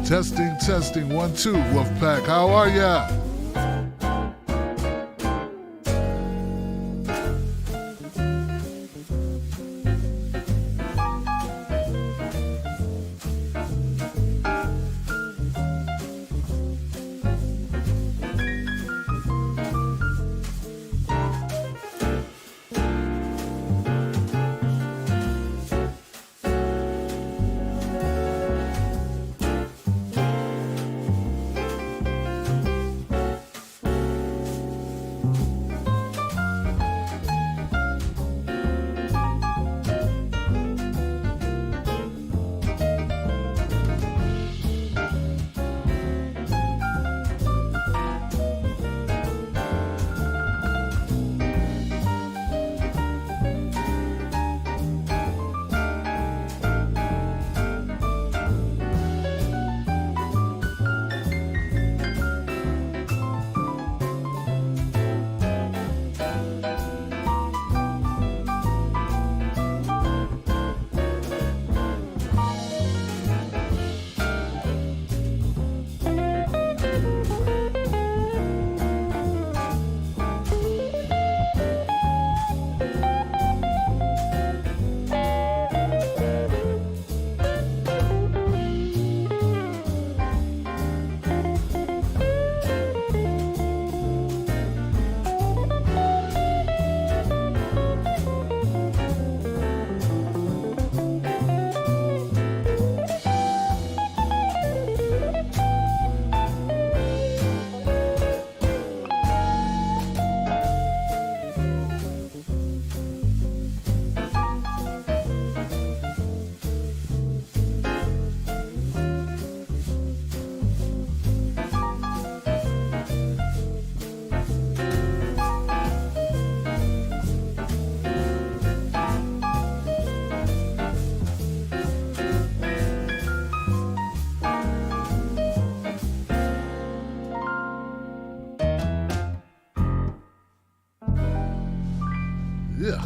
Testing, 1, 2, Wolfpack. How are ya? Yeah.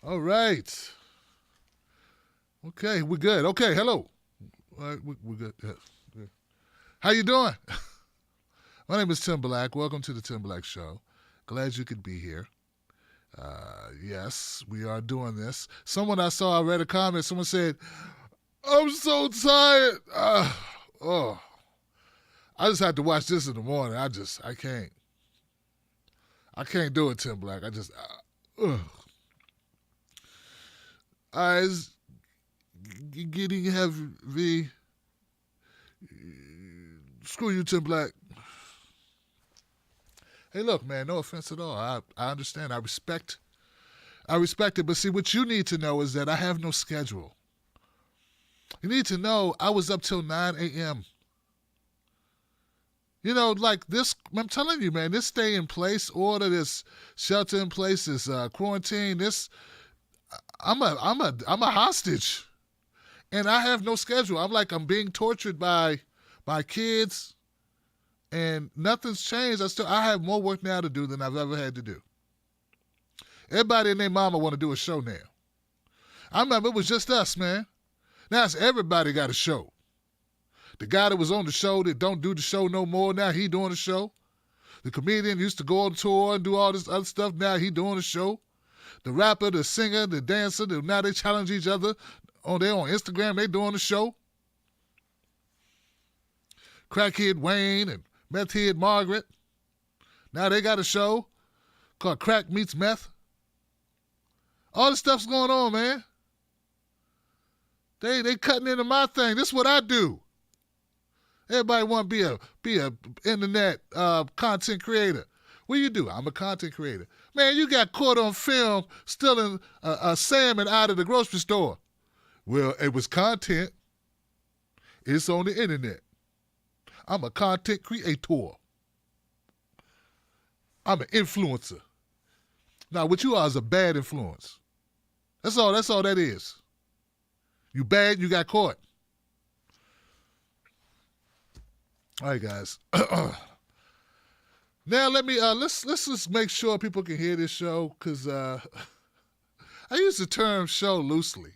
All right. Okay, we're good. Okay, hello. All right, we're good. Yeah. Good. How you doing? My name is Tim Black. Welcome to the Tim Black Show. Glad you could be here. Yes, we are doing this. Someone I saw, I read a comment. Someone said, I'm so tired. I just had to watch this in the morning. I can't. I can't do it, Tim Black. Eyes getting heavy. Screw you, Tim Black. Hey, look, man, no offense at all. I understand. I respect it. But see, what you need to know is that I have no schedule. You need to know I was up till 9 a.m. You know, like this, I'm telling you, man, this stay in place order, this shelter in place, this quarantine, I'm a hostage. And I have no schedule. I'm being tortured by my kids, and nothing's changed. I have more work now to do than I've ever had to do. Everybody and their mama want to do a show now. I remember it was just us, man. Now it's everybody got a show. The guy that was on the show that don't do the show no more, now he doing the show. The comedian used to go on tour and do all this other stuff, now he doing the show. The rapper, the singer, the dancer, now they challenge each other. They're on Instagram, they doing the show. Crackhead Wayne and methhead Margaret. Now they got a show called Crack Meets Meth. All this stuff's going on, man. They cutting into my thing. This is what I do. Everybody want to be a internet content creator. What do you do? I'm a content creator. Man, you got caught on film stealing a salmon out of the grocery store. Well, it was content. It's on the internet. I'm a content creator. I'm an influencer. Now, what you are is a bad influence. That's all that is. You bad, you got caught. All right, guys. Now let me let's just make sure people can hear this show, because I use the term show loosely.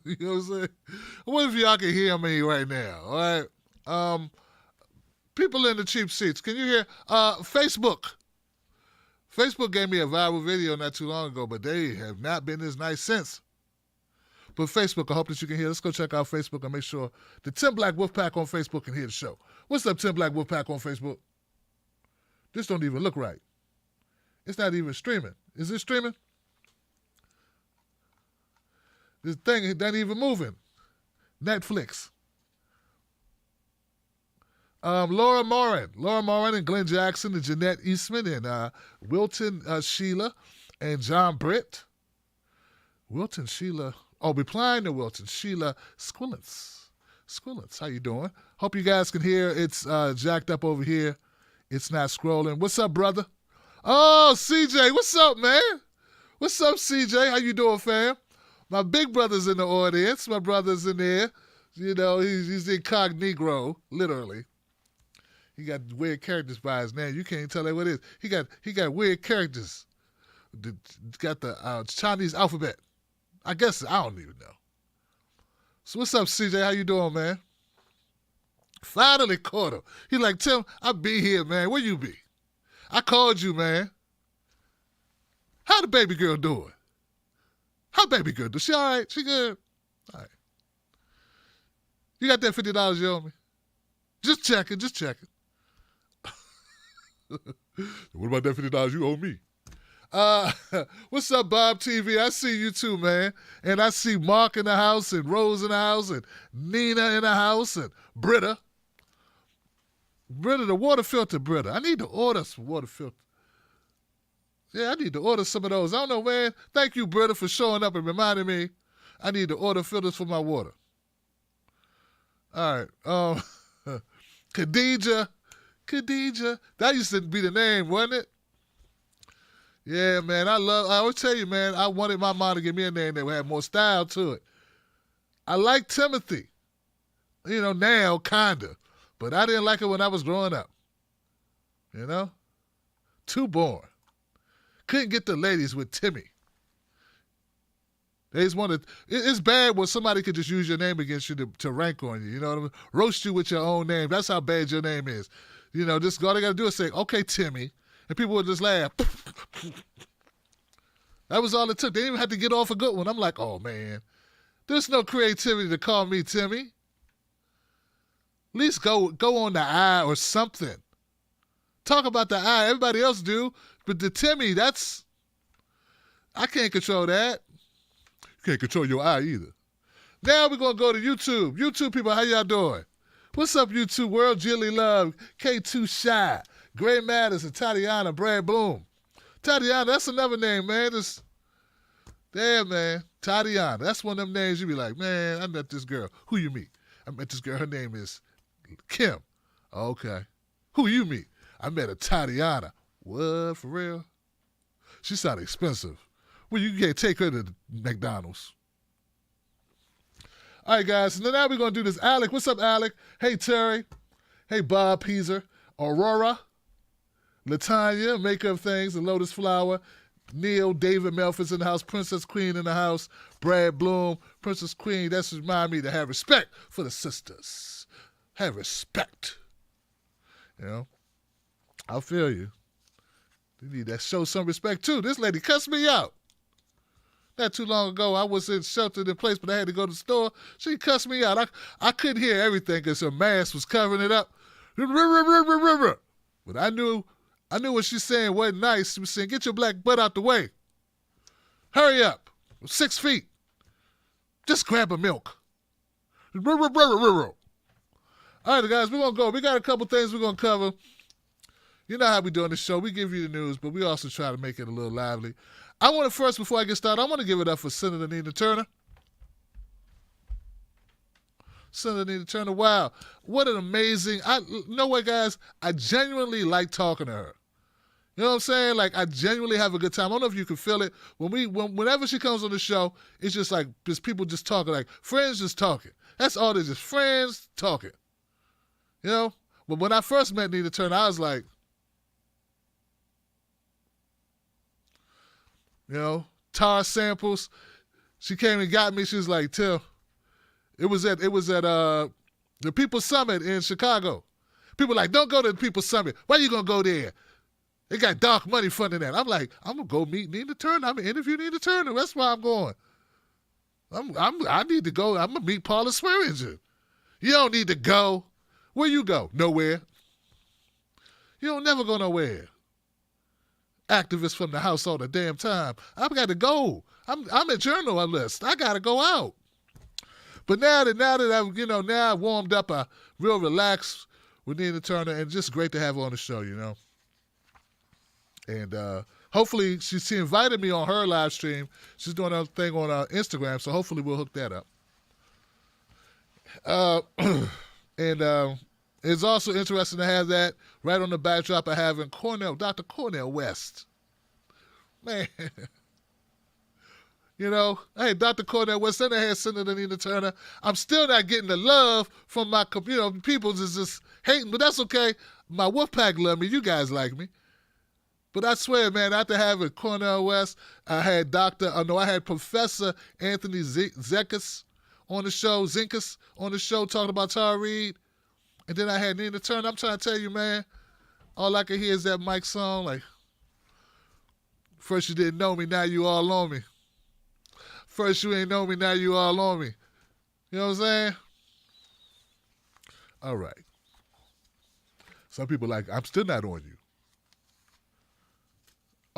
You know what I'm saying? What if y'all can hear me right now? All right. People in the cheap seats, can you hear? Facebook. Facebook gave me a viral video not too long ago, but they have not been as nice since. But Facebook, I hope that you can hear. Let's go check out Facebook and make sure the Tim Black Wolfpack on Facebook can hear the show. What's up, Tim Black Wolfpack on Facebook? This don't even look right. It's not even streaming. Is it streaming? This thing is not even moving. Netflix. Laura Morin and Glenn Jackson and Jeanette Eastman and Wilton Sheila and John Britt. Wilton Sheila. Oh, replying to Wilton Sheila Squillance. How you doing? Hope you guys can hear. It's jacked up over here. It's not scrolling. What's up, brother? Oh, CJ. What's up, man? What's up, CJ? How you doing, fam? My big brother's in the audience. My brother's in there. You know, he's incognito, literally. He got weird characters by his name. You can't tell that what it is. He got weird characters. Got the Chinese alphabet. I guess I don't even know. So what's up, CJ? How you doing, man? Finally caught him. He like, Tim, I be here, man. Where you be? I called you, man. How the baby girl doing? How baby girl doing? She all right? She good? All right. You got that $50 you owe me? Just checking. What about that $50 you owe me? What's up, Bob TV? I see you too, man. And I see Mark in the house and Rose in the house and Nina in the house and Britta. The water filter, Britta. I need to order some water filter. Yeah, I need to order some of those. I don't know, man. Thank you, Britta, for showing up and reminding me. I need to order filters for my water. All right. Khadija. That used to be the name, wasn't it? Yeah, man. I always tell you, man, I wanted my mom to give me a name that had more style to it. I like Timothy. You know, now, kinda. But I didn't like it when I was growing up. You know? Too boring. Couldn't get the ladies with Timmy. They just wanted. It's bad when somebody could just use your name against you to rank on you. You know what I mean? Roast you with your own name. That's how bad your name is. You know, just all they got to do is say, okay, Timmy. And people would just laugh. That was all it took. They didn't even have to get off a good one. I'm like, oh, man. There's no creativity to call me Timmy. At least go on the I or something. Talk about the I. Everybody else do. But the Timmy, I can't control that. You can't control your I either. Now we're going to go to YouTube. YouTube people, how y'all doing? What's up, YouTube world? Jilly Love, K2 Shy, Gray Matters, and Tatiana, Brad Bloom. Tatiana, that's another name, man. Damn, man. Tatiana, that's one of them names you be like, man, I met this girl. Who you meet? I met this girl. Her name is Kim. Okay. Who you meet? I met a Tatiana. What, for real? She sounded expensive. Well, you can't take her to McDonald's. All right, guys. So now we're going to do this. Alec, what's up, Alec? Hey, Terry. Hey, Bob Peaser. Aurora. Latanya, Makeup Things, and Lotus Flower. Neil, David Melford's in the house. Princess Queen in the house. Brad Bloom. Princess Queen, that's remind me to have respect for the sisters. Have respect. You know? I feel you. You need to show some respect, too. This lady cussed me out. Not too long ago, I was sheltered in place, but I had to go to the store. She cussed me out. I couldn't hear everything because her mask was covering it up. But I knew what she's saying wasn't nice. She was saying, get your black butt out the way. Hurry up. 6 feet. Just grab a milk. All right, guys, we're going to go. We got a couple things we're going to cover. You know how we do on the show. We give you the news, but we also try to make it a little lively. I want to first, before I get started, I want to give it up for Senator Nina Turner. Senator Nina Turner, wow. What an amazing, you know what, guys? I genuinely like talking to her. You know what I'm saying? Like, I genuinely have a good time. I don't know if you can feel it. Whenever she comes on the show, it's just like, just people just talking, like friends just talking. That's all it is, just friends talking. You know? But when I first met Nina Turner, I was like, you know, tar samples, She came and got me. She was like, Till, it was at the People's Summit in Chicago. People like, don't go to the People's Summit. Why you gonna go there? They got dark money funding that. I'm like, I'm gonna go meet Nina Turner. I'm gonna interview Nina Turner. That's why I'm going. I need to go. I'm gonna meet Paula Swearinger. You don't need to go. Where you go? Nowhere. You don't never go nowhere. Activists from the house all the damn time. I've got to go. I'm a journalist. I got to go out. But now that I'm, now I warmed up, I real relaxed with Nina Turner, and just great to have her on the show, And hopefully she invited me on her live stream. She's doing a thing on Instagram, so hopefully we'll hook that up. And it's also interesting to have that right on the backdrop of having Dr. Cornel West. Man. Hey, Dr. Cornel West, then I had Senator Nina Turner. I'm still not getting the love from my, people is just hating, but that's okay. My Wolfpack love me. You guys like me. But I swear, man, after having Cornel West, I had Professor Anthony Zekas on the show, talking about Tara Reade. And then I had Nina Turner. I'm trying to tell you, man, all I can hear is that Mike song, like, first you didn't know me, now you all on me. First you ain't know me, now you all on me. You know what I'm saying? All right. Some people like, I'm still not on you.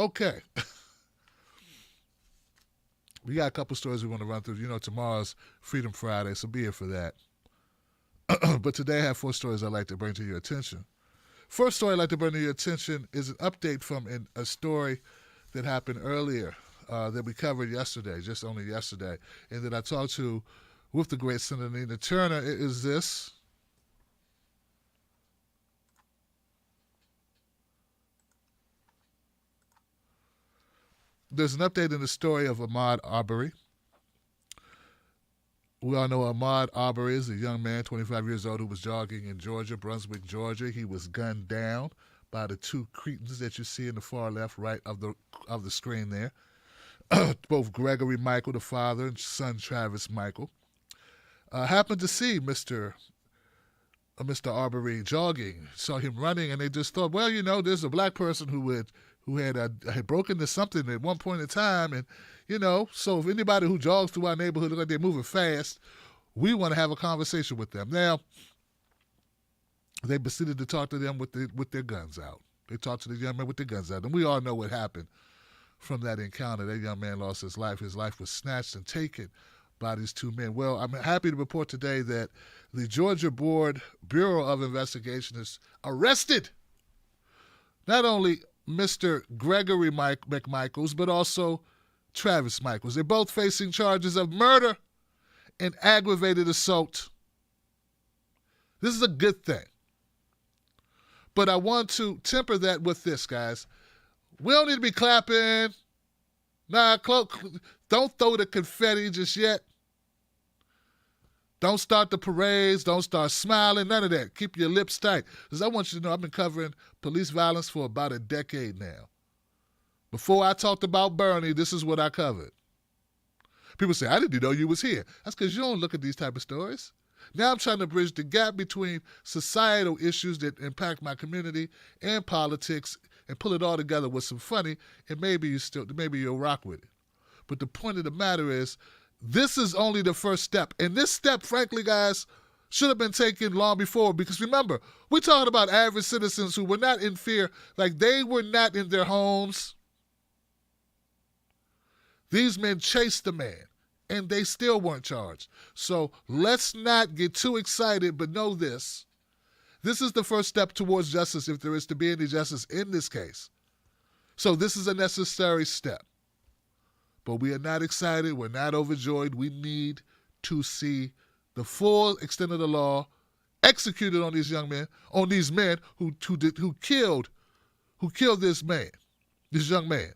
Okay. We got a couple stories we want to run through. Tomorrow's Freedom Friday, so be here for that. But today I have 4 stories I'd like to bring to your attention. First story I'd like to bring to your attention is an update from a story that happened earlier that we covered yesterday, just only yesterday, and that I talked to with the great Senator Nina Turner. It is this. There's an update in the story of Ahmaud Arbery. We all know Ahmaud Arbery is a young man, 25 years old, who was jogging in Brunswick, Georgia. He was gunned down by the 2 cretins that you see in the far left, right of the screen there. Both Gregory Michael, the father, and son Travis Michael, happened to see Mr. Arbery jogging, saw him running, and they just thought, well, there's a black person who had broken into something at one point in time, and so if anybody who jogs through our neighborhood look like they're moving fast, we want to have a conversation with them. Now, they proceeded to talk to them with their guns out. They talked to the young man with their guns out, and we all know what happened from that encounter. That young man lost his life. His life was snatched and taken by these 2 men. Well, I'm happy to report today that the Georgia Bureau of Investigation has arrested not only Mr. Gregory McMichaels, but also Travis Michaels. They're both facing charges of murder and aggravated assault. This is a good thing. But I want to temper that with this, guys. We don't need to be clapping. Don't throw the confetti just yet. Don't start the parades. Don't start smiling. None of that. Keep your lips tight. Because I want you to know I've been covering police violence for about a decade now. Before I talked about Bernie, this is what I covered. People say, I didn't know you was here. That's because you don't look at these type of stories. Now I'm trying to bridge the gap between societal issues that impact my community and politics and pull it all together with some funny, and maybe you'll rock with it. But the point of the matter is, this is only the first step. And this step, frankly, guys, should have been taken long before, because remember, we're talking about average citizens who were not in fear, like they were not in their homes. These men chased the man, and they still weren't charged. So let's not get too excited, but know this. This is the first step towards justice, if there is to be any justice in this case. So this is a necessary step. But we are not excited. We're not overjoyed. We need to see the full extent of the law executed on these men who killed this young man.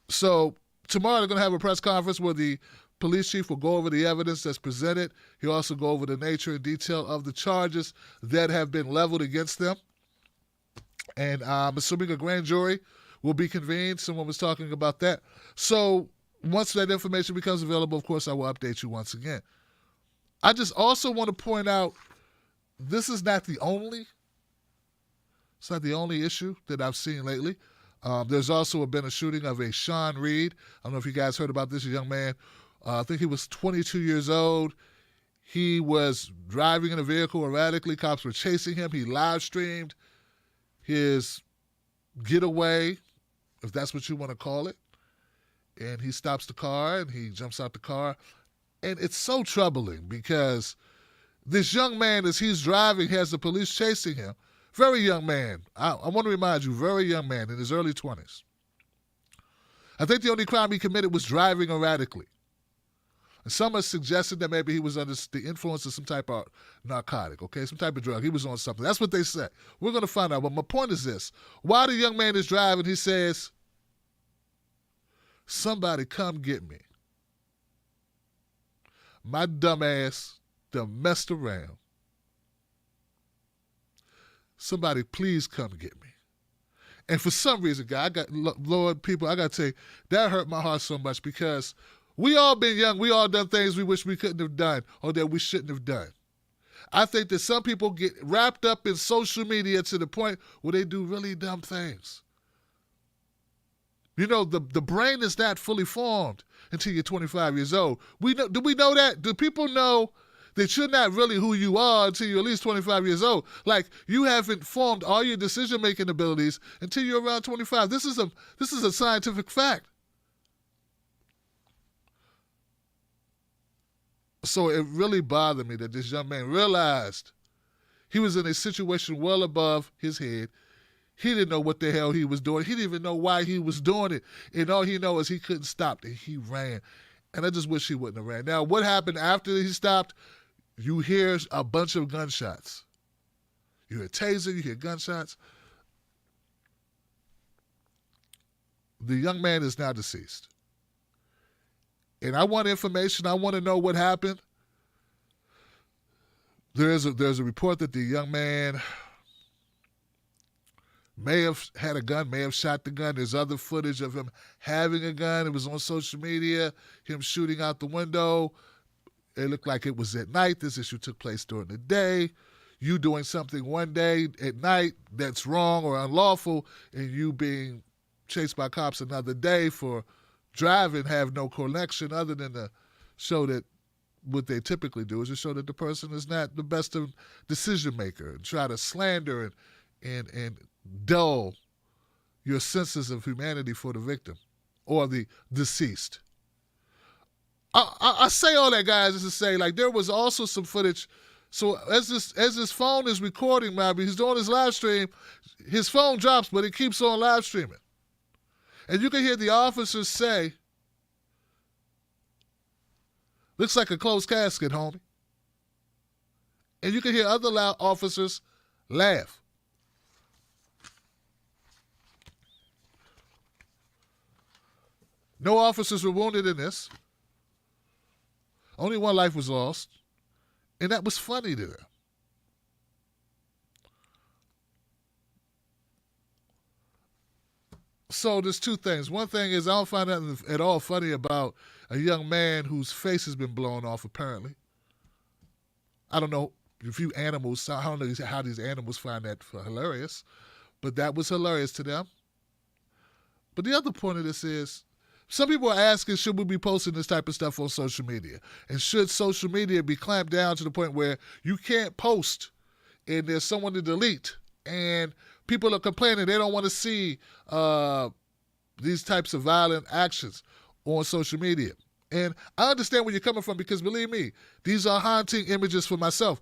So tomorrow they're going to have a press conference where the police chief will go over the evidence that's presented. He'll also go over the nature and detail of the charges that have been leveled against them. And I'm assuming a grand jury will be convened. Someone was talking about that. So Once that information becomes available, of course, I will update you once again. I just also want to point out this is not the only. It's not the only issue that I've seen lately. There's also been a shooting of a Sean Reade. I don't know if you guys heard about this, a young man. I think he was 22 years old. He was driving in a vehicle erratically. Cops were chasing him. He live streamed his getaway, if that's what you want to call it. And he stops the car and he jumps out the car. And it's so troubling because this young man, as he's driving, has the police chasing him. Very young man. I want to remind you, very young man in his early 20s. I think the only crime he committed was driving erratically. And some have suggested that maybe he was under the influence of some type of narcotic, okay, some type of drug. He was on something. That's what they say. We're going to find out. But my point is this. While the young man is driving, he says, somebody come get me. My dumb ass done messed around. Somebody please come get me. And for some reason, God, Lord, people, I got to tell you, that hurt my heart so much because we all been young. We all done things we wish we couldn't have done or that we shouldn't have done. I think that some people get wrapped up in social media to the point where they do really dumb things. You know, the brain is not fully formed until you're 25 years old. Do we know that? Do people know that you're not really who you are until you're at least 25 years old? Like, you haven't formed all your decision-making abilities until you're around 25. This is a scientific fact. So it really bothered me that this young man realized he was in a situation well above his head. He didn't know what the hell he was doing. He didn't even know why he was doing it. And all he knows is he couldn't stop, and he ran. And I just wish he wouldn't have ran. Now, what happened after he stopped? You hear a bunch of gunshots. You hear taser, you hear gunshots. The young man is now deceased. And I want information. I want to know what happened. There's a report that the young man may have had a gun, may have shot the gun. There's other footage of him having a gun. It was on social media, him shooting out the window. It looked like it was at night. This issue took place during the day. You doing something one day at night that's wrong or unlawful, and you being chased by cops another day for driving have no connection other than to show that what they typically do is to show that the person is not the best of decision maker and try to slander and dull your senses of humanity for the victim or the deceased. I say all that, guys, is to say, like, there was also some footage. So as this phone is recording, maybe he's doing his live stream, his phone drops, but it keeps on live streaming. And you can hear the officers say, looks like a closed casket, homie. And you can hear other loud officers laugh. No officers were wounded in this. Only one life was lost. And that was funny to them. So there's two things. One thing is I don't find nothing at all funny about a young man whose face has been blown off, apparently. I don't know if you animals, I don't know how these animals find that hilarious, but that was hilarious to them. But the other point of this is, some people are asking, should we be posting this type of stuff on social media? And should social media be clamped down to the point where you can't post and there's someone to delete? And people are complaining they don't want to see these types of violent actions on social media. And I understand where you're coming from because, believe me, these are haunting images for myself.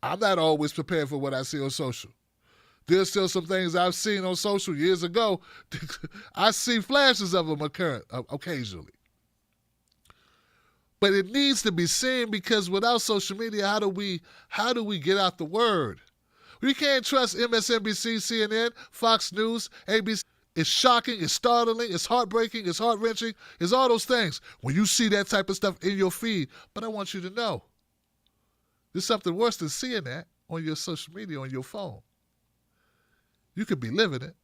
I'm not always prepared for what I see on social. There's still some things I've seen on social years ago. I see flashes of them occur occasionally. But it needs to be seen because without social media, how do we get out the word? We can't trust MSNBC, CNN, Fox News, ABC. It's shocking, it's startling, it's heartbreaking, it's heart-wrenching, it's all those things when you see that type of stuff in your feed. But I want you to know, there's something worse than seeing that on your social media, on your phone. You could be living it,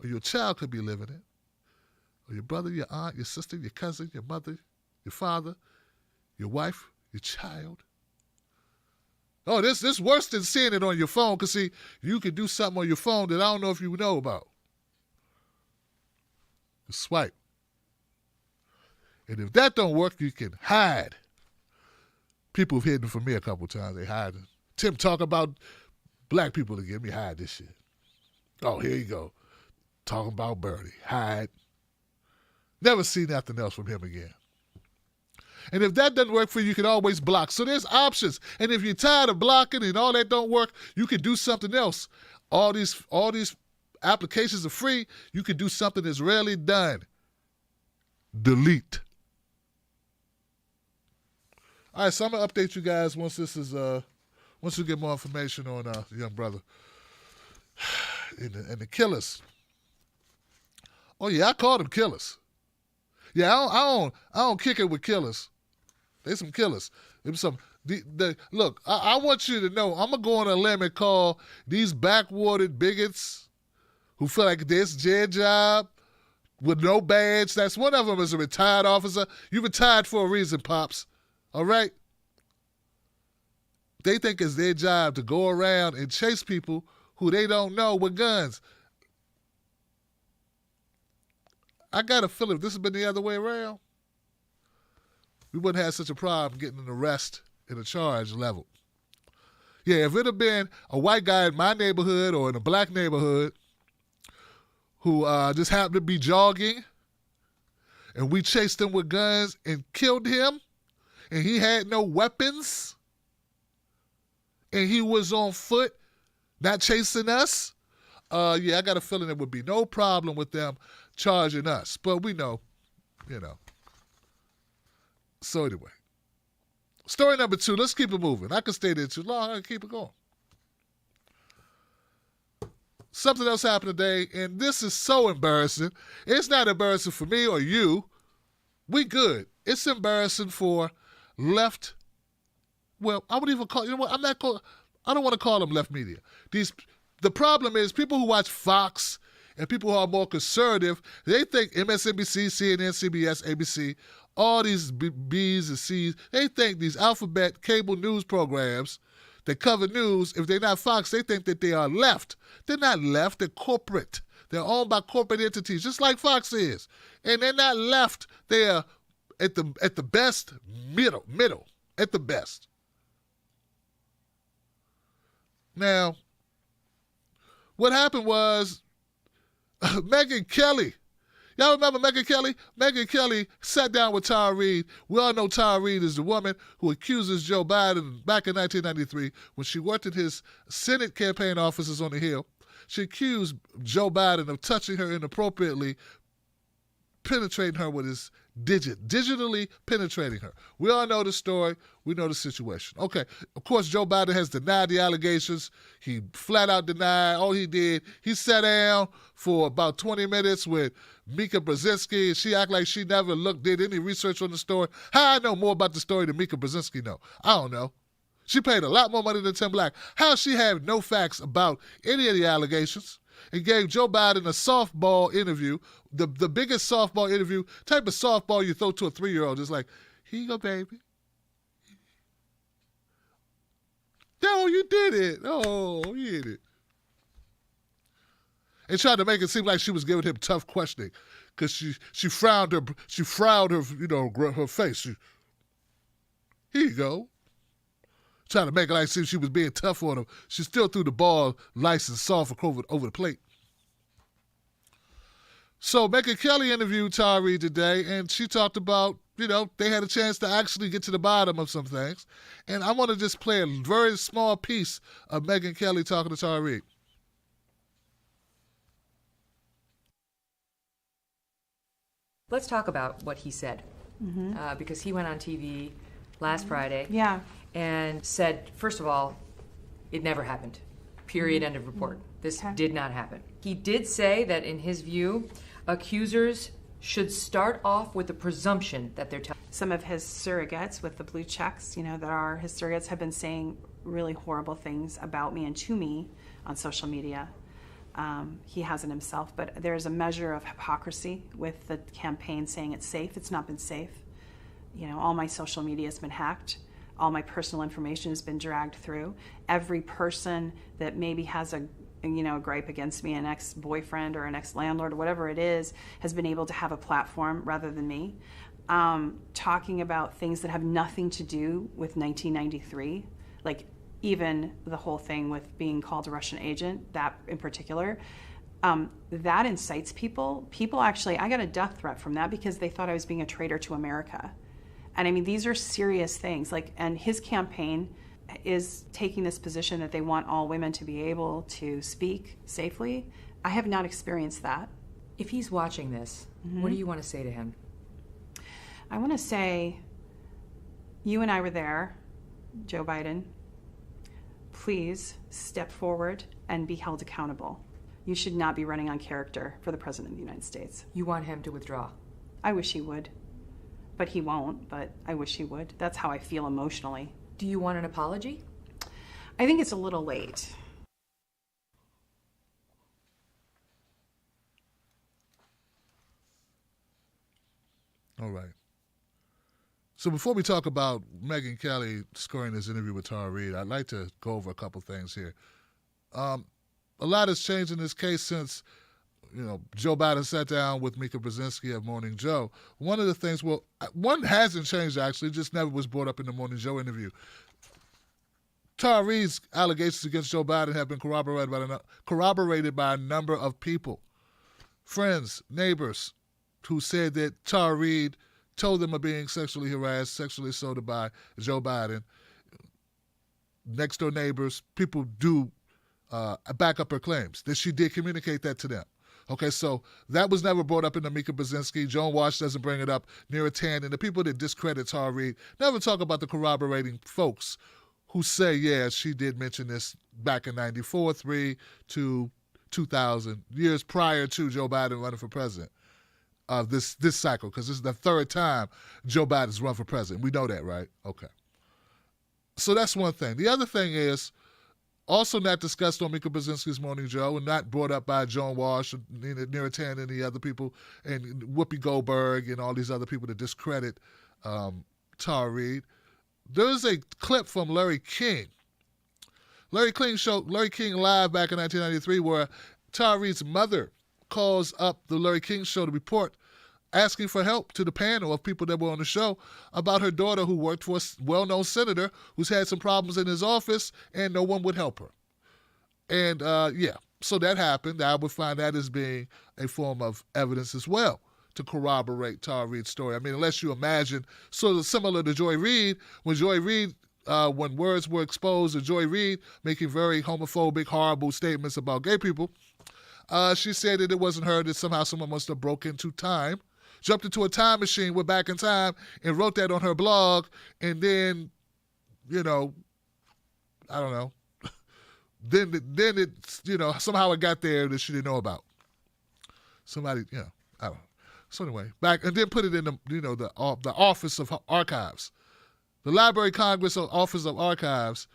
or your child could be living it, or your brother, your aunt, your sister, your cousin, your mother, your father, your wife, your child. Oh, this worse than seeing it on your phone, because, see, you can do something on your phone that I don't know if you know about. Swipe. And if that don't work, you can hide. People have hidden from me a couple times. They hide. Tim talk about black people again. Let me hide this shit. Oh, here you go. Talking about Birdie. Hide. Never see nothing else from him again. And if that doesn't work for you, you can always block. So there's options. And if you're tired of blocking and all that don't work, you can do something else. All these applications are free. You can do something that's rarely done. Delete. All right, so I'm gonna update you guys once we get more information on the young brother and the killers. Oh yeah, I called them killers. Yeah, I don't kick it with killers. They some killers. Them some. Look, I want you to know. I'm gonna go on a limb and call these backwatered bigots who feel like this their job with no badge. That's one of them is a retired officer. You retired for a reason, pops. All right? They think it's their job to go around and chase people who they don't know with guns. I got a feeling if this had been the other way around, we wouldn't have such a problem getting an arrest and a charge leveled. Yeah, if it had been a white guy in my neighborhood or in a black neighborhood who just happened to be jogging and we chased him with guns and killed him, and he had no weapons, and he was on foot, not chasing us, yeah, I got a feeling there would be no problem with them charging us. But we know, So anyway, story number 2, let's keep it moving. I could stay there too long. I can keep it going. Something else happened today, and this is so embarrassing. It's not embarrassing for me or you. We good. It's embarrassing for left, well, I wouldn't even call, you know what, I don't want to call them left media. The problem is people who watch Fox and people who are more conservative, they think MSNBC, CNN, CBS, ABC, all these B's and C's, they think these alphabet cable news programs that cover news, if they're not Fox, they think that they are left. They're not left, they're corporate. They're owned by corporate entities, just like Fox is. And they're not left, they're at the best, middle, at the best. Now, what happened was Megyn Kelly. Y'all remember Megyn Kelly? Megyn Kelly sat down with Reade. We all know Reade is the woman who accuses Joe Biden back in 1993 when she worked at his Senate campaign offices on the Hill. She accused Joe Biden of touching her inappropriately, penetrating her with his digitally penetrating her. We all know the story. We know the situation. Okay, of course, Joe Biden has denied the allegations. He flat out denied. All he did, he sat down for about 20 minutes with Mika Brzezinski, and she acted like she never did any research on the story. How I know more about the story than Mika Brzezinski know? I don't know. She paid a lot more money than Tim Black. How she have no facts about any of the allegations? And gave Joe Biden a softball interview, the biggest softball interview, type of softball you throw to a 3-year-old. It's like, here you go, baby. No, you did it. Oh, you did it. And tried to make it seem like she was giving him tough questioning because she frowned her her face. Here you go. Trying to make it like see she was being tough on him. She still threw the ball nice and soft over the plate. So Megyn Kelly interviewed Reade today, and she talked about, they had a chance to actually get to the bottom of some things. And I want to just play a very small piece of Megyn Kelly talking to Reade. Let's talk about what he said, because he went on TV last Friday. Yeah. And said, first of all, it never happened. Period, end of report. This did not happen. He did say that in his view, accusers should start off with the presumption that they're telling. Some of his surrogates with the blue checks, that are his surrogates, have been saying really horrible things about me and to me on social media. he has in himself. But there's a measure of hypocrisy with the campaign saying it's safe. It's not been safe. All my social media has been hacked. All my personal information has been dragged through. Every person that maybe has a gripe against me, an ex-boyfriend or an ex-landlord or whatever it is, has been able to have a platform rather than me. Talking about things that have nothing to do with 1993, like even the whole thing with being called a Russian agent, that in particular, that incites people. People actually, I got a death threat from that because they thought I was being a traitor to America. And I mean, these are serious things. And his campaign is taking this position that they want all women to be able to speak safely. I have not experienced that. If he's watching this, what do you want to say to him? I want to say, you and I were there, Joe Biden. Please step forward and be held accountable. You should not be running on character for the President of the United States. You want him to withdraw? I wish he would. But he won't, but I wish he would. That's how I feel emotionally. Do you want an apology? I think it's a little late. All right. So before we talk about Megyn Kelly scoring this interview with Tara Reade, I'd like to go over a couple things here. A lot has changed in this case since Joe Biden sat down with Mika Brzezinski of Morning Joe. One of the things, one hasn't changed actually, just never was brought up in the Morning Joe interview. Tara Reade's allegations against Joe Biden have been corroborated by a number of people, friends, neighbors, who said that Tara Reade told them of being sexually harassed, sexually assaulted by Joe Biden. Next door neighbors, people do back up her claims that she did communicate that to them. Okay, so that was never brought up in the Mika Brzezinski. Joan Walsh doesn't bring it up. Neera Tan and the people that discredit Tara Reade never talk about the corroborating folks who say, yeah, she did mention this back in 94, 3 to 2000, years prior to Joe Biden running for president. This cycle, because this is the third time Joe Biden's run for president. We know that, right? Okay. So that's one thing. The other thing is, also not discussed on Mika Brzezinski's Morning Joe and not brought up by Joan Walsh, Neera Tan, and the other people, and Whoopi Goldberg and all these other people that discredit Tara Reade. There's a clip from Larry King. Larry King live back in 1993 where Tara Reade's mother calls up the Larry King show to report, asking for help to the panel of people that were on the show about her daughter who worked for a well-known senator who's had some problems in his office and no one would help her. And so that happened. I would find that as being a form of evidence as well to corroborate Tara Reade's story. I mean, unless you imagine, sort of similar to Joy Reid, when words were exposed of Joy Reid making very homophobic, horrible statements about gay people, she said that it wasn't her, that somehow someone must have broke into time, jumped into a time machine, went back in time, and wrote that on her blog, and then, I don't know, then it, somehow it got there that she didn't know about. Somebody, I don't know. So anyway, back, and then put it in the Office of Archives, the Library Congress Office of Archives.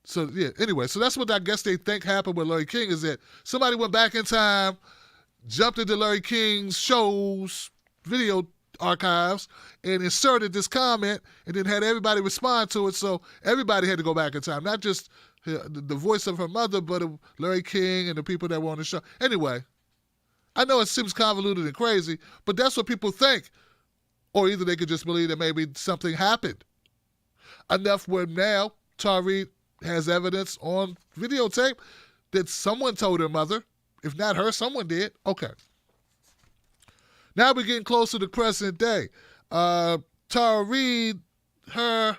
So anyway, so that's what I guess they think happened with Larry King, is that somebody went back in time, jumped into Larry King's show's video archives, and inserted this comment, and then had everybody respond to it. So everybody had to go back in time, not just the voice of her mother, but of Larry King and the people that were on the show. Anyway, I know it seems convoluted and crazy, but that's what people think. Or either they could just believe that maybe something happened. Enough where now Tara Reade has evidence on videotape that someone told her mother. If not her, someone did. Okay. Now we're getting closer to present day. Tara Reade, her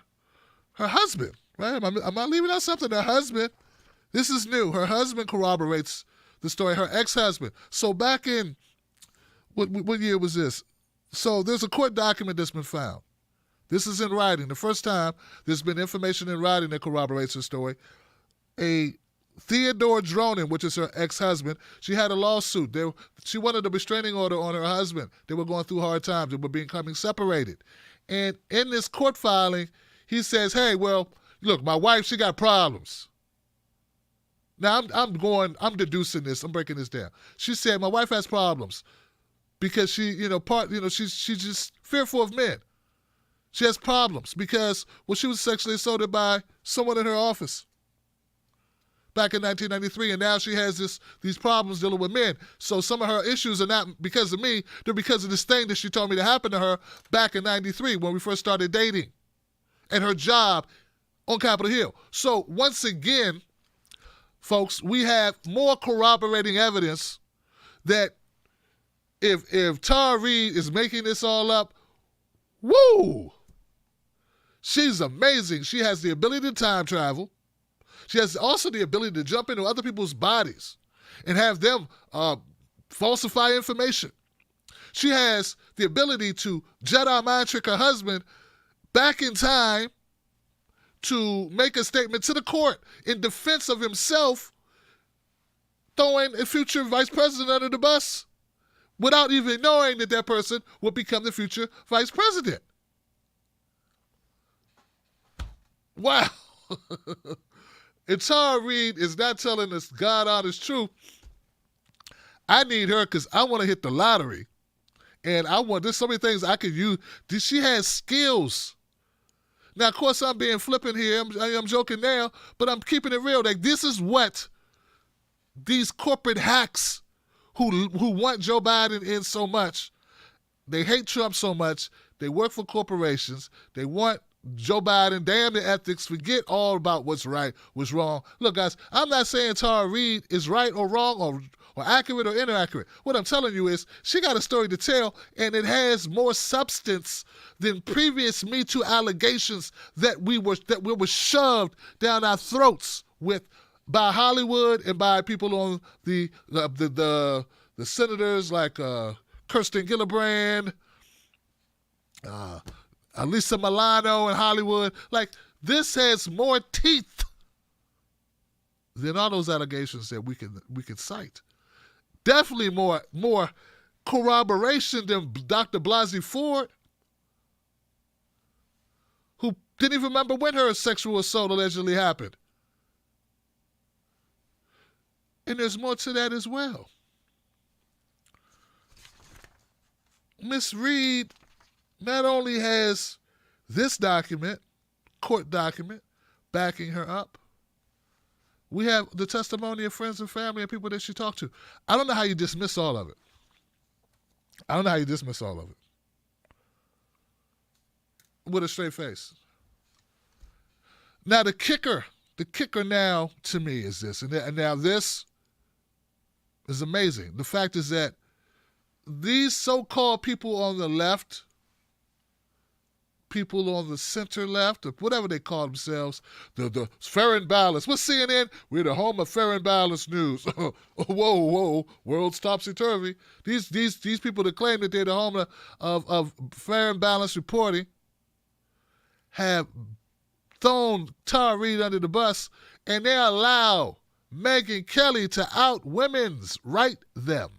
husband, right? Am I leaving out something? Her husband, this is new. Her husband corroborates the story, her ex-husband. So back in, what year was this? So there's a court document that's been found. This is in writing. The first time there's been information in writing that corroborates her story. A Theodore Dronin, which is her ex-husband, she had a lawsuit. She wanted a restraining order on her husband. They were going through hard times. They were becoming separated. And in this court filing, he says, hey, well, look, my wife, she got problems. Now I'm deducing this. I'm breaking this down. She said my wife has problems because she's just fearful of men. She has problems because she was sexually assaulted by someone in her office back in 1993, and now she has these problems dealing with men. So some of her issues are not because of me; they're because of this thing that she told me to happen to her back in '93 when we first started dating, and her job on Capitol Hill. So once again, folks, we have more corroborating evidence that if Tara Reade is making this all up, woo! She's amazing. She has the ability to time travel. She has also the ability to jump into other people's bodies and have them falsify information. She has the ability to Jedi mind trick her husband back in time to make a statement to the court in defense of himself, throwing a future vice president under the bus without even knowing that person would become the future vice president. Wow. If Tara Reade is not telling us God honest truth, I need her because I want to hit the lottery. And there's so many things I could use. She has skills. Now, of course, I'm being flippant here. I'm joking now, but I'm keeping it real. Like, this is what these corporate hacks who want Joe Biden in so much, they hate Trump so much, they work for corporations, they want Joe Biden, damn the ethics, forget all about what's right, what's wrong. Look, guys, I'm not saying Tara Reade is right or wrong or accurate or inaccurate. What I'm telling you is she got a story to tell, and it has more substance than previous Me Too allegations that we were shoved down our throats with by Hollywood and by people on the senators like Kirsten Gillibrand, Lisa Milano in Hollywood. Like, this has more teeth than all those allegations that we can cite. Definitely more corroboration than Dr. Blasey Ford, who didn't even remember when her sexual assault allegedly happened. And there's more to that as well. Miss Reade not only has this court document, backing her up, we have the testimony of friends and family and people that she talked to. I don't know how you dismiss all of it. With a straight face. Now the kicker now to me is this, and now this is amazing. The fact is that these so-called people on the left, people on the center left, or whatever they call themselves, the fair and balanced. What's CNN? We're the home of fair and balanced news. Whoa, world's topsy-turvy. These people that claim that they're the home of fair and balanced reporting have thrown Tara Reade under the bus, and they allow Megyn Kelly to out women's right them.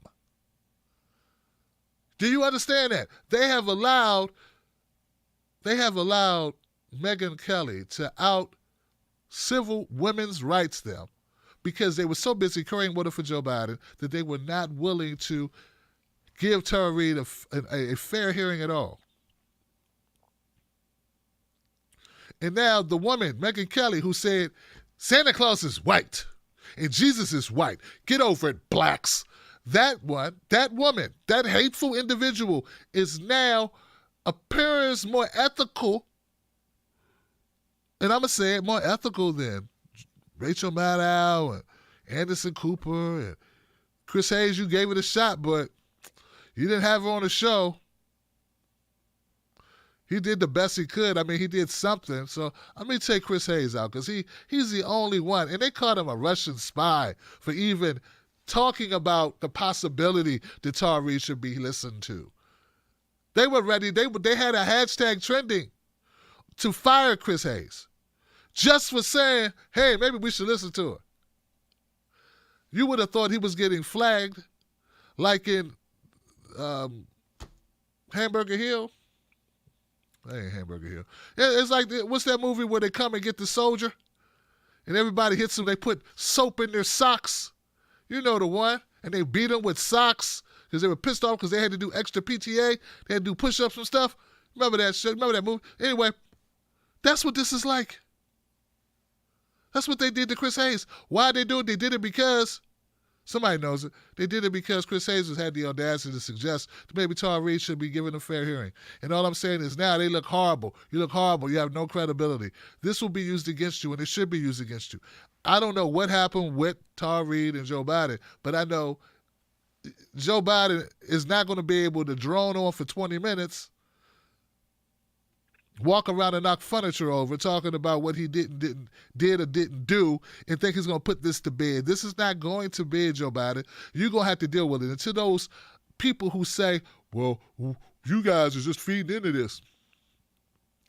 Do you understand that? They have allowed Megyn Kelly to out civil women's rights them because they were so busy carrying water for Joe Biden that they were not willing to give Tara Reade a fair hearing at all. And now the woman, Megyn Kelly, who said, Santa Claus is white and Jesus is white. Get over it, blacks. That woman, that hateful individual is now appears more ethical, and I'm going to say it, more ethical than Rachel Maddow and Anderson Cooper and Chris Hayes. You gave it a shot, but you didn't have her on the show. He did the best he could. I mean, he did something. So let me take Chris Hayes out because he's the only one. And they called him a Russian spy for even talking about the possibility that Tara Reade should be listened to. They were ready. They had a hashtag trending to fire Chris Hayes just for saying, hey, maybe we should listen to her. You would have thought he was getting flagged like in Hamburger Hill. That ain't Hamburger Hill. It's like, what's that movie where they come and get the soldier? and everybody hits them. They put soap in their socks. You know the one. And they beat them with socks because they were pissed off because they had to do extra PTA. They had to do push-ups and stuff. Remember that shit? Remember that movie? Anyway, that's what this is like. That's what they did to Chris Hayes. Why they do it? They did it because, somebody knows it, they did it because Chris Hayes has had the audacity to suggest that maybe Tara Reade should be given a fair hearing. And all I'm saying is now they look horrible. You look horrible. You have no credibility. This will be used against you, and it should be used against you. I don't know what happened with Tara Reade and Joe Biden, but I know Joe Biden is not going to be able to drone on for 20 minutes, walk around and knock furniture over, talking about what he did or didn't do, and think he's going to put this to bed. This is not going to bed, Joe Biden. You're going to have to deal with it. And to those people who say, well, you guys are just feeding into this.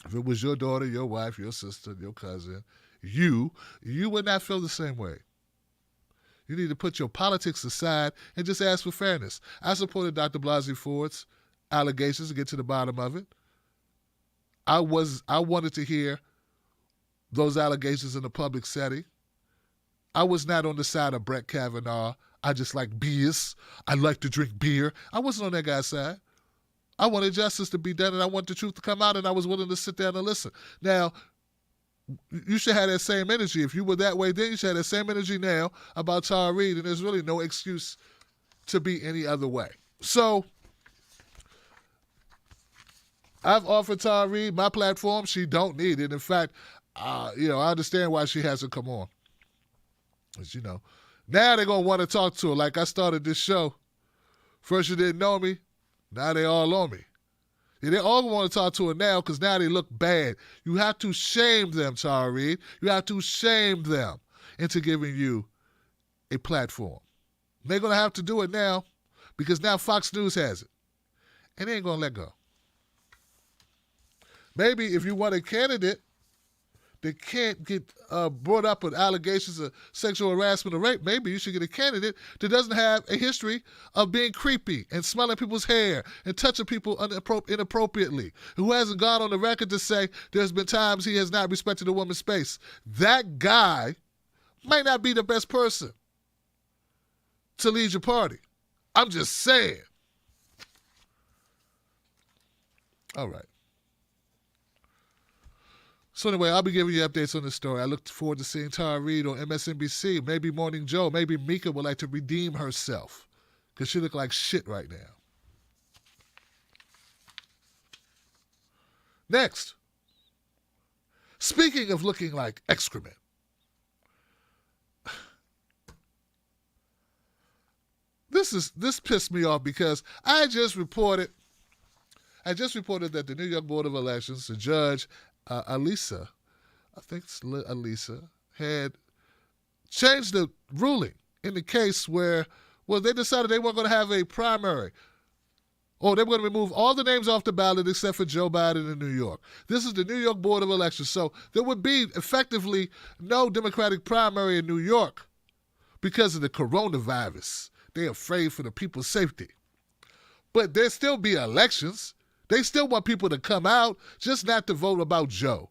If it was your daughter, your wife, your sister, your cousin, you would not feel the same way. You need to put your politics aside and just ask for fairness. I supported Dr. Blasey Ford's allegations to get to the bottom of it. I wanted to hear those allegations in a public setting. I was not on the side of Brett Kavanaugh. I just like beers. I like to drink beer. I wasn't on that guy's side. I wanted justice to be done, and I wanted the truth to come out, and I was willing to sit down and listen. Now, you should have that same energy. If you were that way then, you should have that same energy now about Tara Reade, and there's really no excuse to be any other way. So, I've offered Tara Reade my platform. She don't need it. In fact, I understand why she hasn't come on. As you know, now they're going to want to talk to her like I started this show. First you didn't know me. Now they all on me. Yeah, they all want to talk to her now because now they look bad. You have to shame them, Tara Reade. You have to shame them into giving you a platform. They're going to have to do it now because now Fox News has it. And they ain't going to let go. Maybe if you want a candidate that can't get brought up with allegations of sexual harassment or rape, maybe you should get a candidate that doesn't have a history of being creepy and smelling people's hair and touching people inappropriately, who hasn't gone on the record to say there's been times he has not respected a woman's space. That guy might not be the best person to lead your party. I'm just saying. All right. So anyway, I'll be giving you updates on this story. I look forward to seeing Tara Reade on MSNBC. Maybe Morning Joe. Maybe Mika would like to redeem herself because she look like shit right now. Next. Speaking of looking like excrement. This pissed me off because I just reported that the New York Board of Elections, the judge, Alisa, I think it's Alisa, had changed the ruling in the case where, they decided they weren't going to have a primary. Or they were going to remove all the names off the ballot except for Joe Biden in New York. This is the New York Board of Elections. So there would be effectively no Democratic primary in New York because of the coronavirus. They're afraid for the people's safety. But there'll still be elections. They still want people to come out, just not to vote about Joe.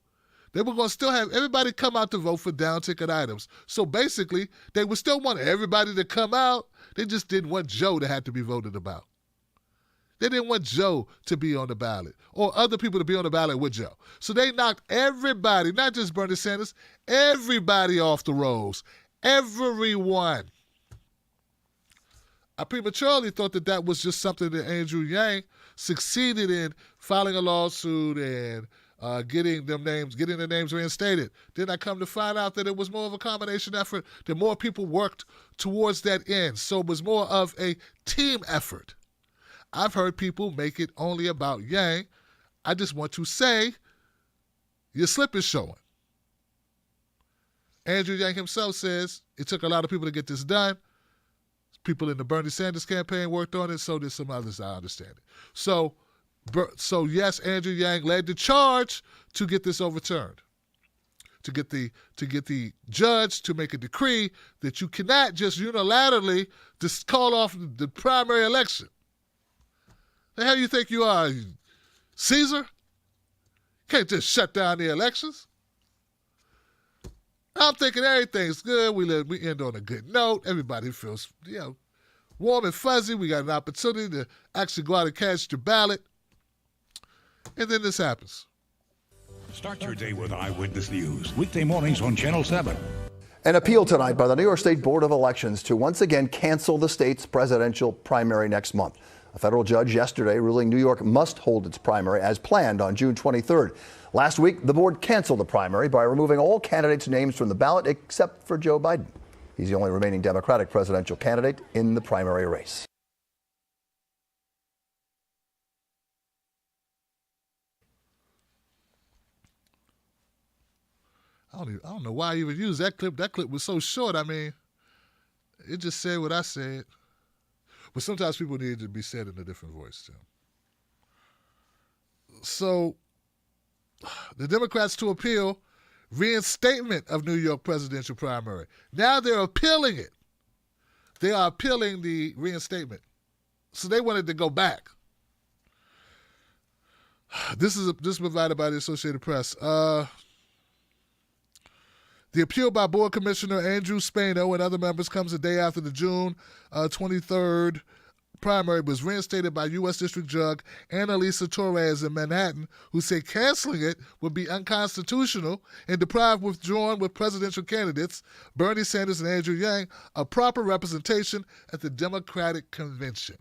They were going to still have everybody come out to vote for down-ticket items. So basically, they would still want everybody to come out. They just didn't want Joe to have to be voted about. They didn't want Joe to be on the ballot or other people to be on the ballot with Joe. So they knocked everybody, not just Bernie Sanders, everybody off the rolls. Everyone. I prematurely thought that was just something that Andrew Yang succeeded in filing a lawsuit and getting the names reinstated. Then I come to find out that it was more of a combination effort, that more people worked towards that end. So it was more of a team effort. I've heard people make it only about Yang. I just want to say, your slip is showing. Andrew Yang himself says it took a lot of people to get this done. People in the Bernie Sanders campaign worked on it, so did some others, I understand it. So yes, Andrew Yang led the charge to get this overturned, to get the judge to make a decree that you cannot just unilaterally just call off the primary election. The hell you think you are, Caesar? Can't just shut down the elections. I'm thinking everything's good. We end on a good note. Everybody feels, warm and fuzzy. We got an opportunity to actually go out and cast your ballot. And then this happens. Start your day with Eyewitness News. Weekday mornings on Channel 7. An appeal tonight by the New York State Board of Elections to once again cancel the state's presidential primary next month. A federal judge yesterday ruling New York must hold its primary as planned on June 23rd. Last week, the board canceled the primary by removing all candidates' names from the ballot except for Joe Biden. He's the only remaining Democratic presidential candidate in the primary race. I don't know why I even used that clip. That clip was so short. I mean, it just said what I said. But sometimes people need to be said in a different voice, too. So, the Democrats to appeal reinstatement of New York presidential primary. Now they're appealing it. They are appealing the reinstatement. So they wanted to go back. This is provided by the Associated Press. The appeal by Board Commissioner Andrew Spano and other members comes a day after the June 23rd primary was reinstated by U.S. District Judge Annalisa Torres in Manhattan, who said canceling it would be unconstitutional and deprive withdrawn with presidential candidates Bernie Sanders and Andrew Yang of proper representation at the Democratic Convention.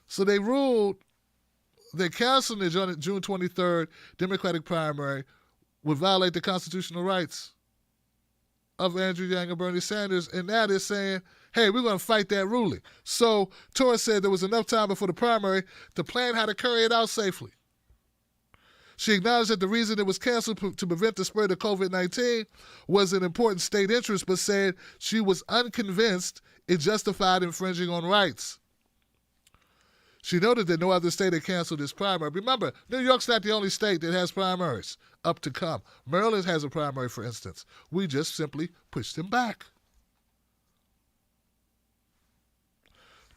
So they ruled that canceling the June 23rd Democratic primary would violate the constitutional rights of Andrew Yang and Bernie Sanders, and now they're saying, hey, we're going to fight that ruling. So Torres said there was enough time before the primary to plan how to carry it out safely. She acknowledged that the reason it was canceled to prevent the spread of COVID-19 was an important state interest, but said she was unconvinced it justified infringing on rights. She noted that no other state had canceled its primary. Remember, New York's not the only state that has primaries up to come. Maryland has a primary, for instance. We just simply pushed them back.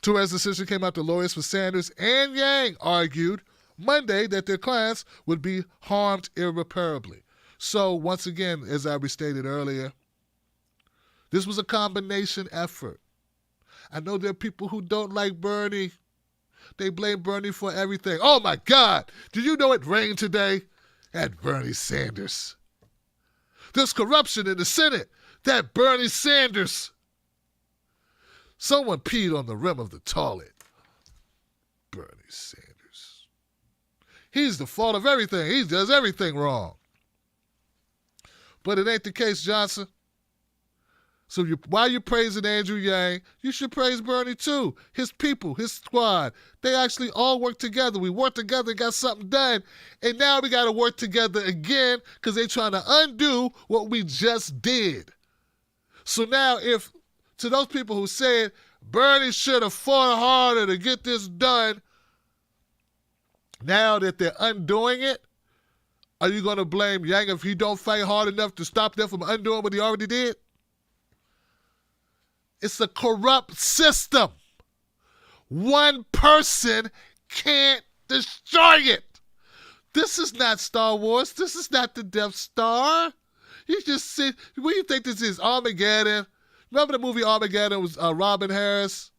Torres' decision came after lawyers for Sanders and Yang argued Monday that their clients would be harmed irreparably. So, once again, as I restated earlier, this was a combination effort. I know there are people who don't like Bernie. They blame Bernie for everything. Oh, my God. Did you know it rained today? At Bernie Sanders. There's corruption in the Senate. That Bernie Sanders. Someone peed on the rim of the toilet. Bernie Sanders. He's the fault of everything. He does everything wrong. But it ain't the case, Johnson. So while you're praising Andrew Yang, you should praise Bernie too. His people, his squad, they actually all work together. We worked together and got something done. And now we got to work together again because they're trying to undo what we just did. So now if, to those people who said Bernie should have fought harder to get this done, now that they're undoing it, are you going to blame Yang if he don't fight hard enough to stop them from undoing what he already did? It's a corrupt system. One person can't destroy it. This is not Star Wars. This is not the Death Star. You just see, what do you think this is? Armageddon. Remember the movie Armageddon? It was Robin Harris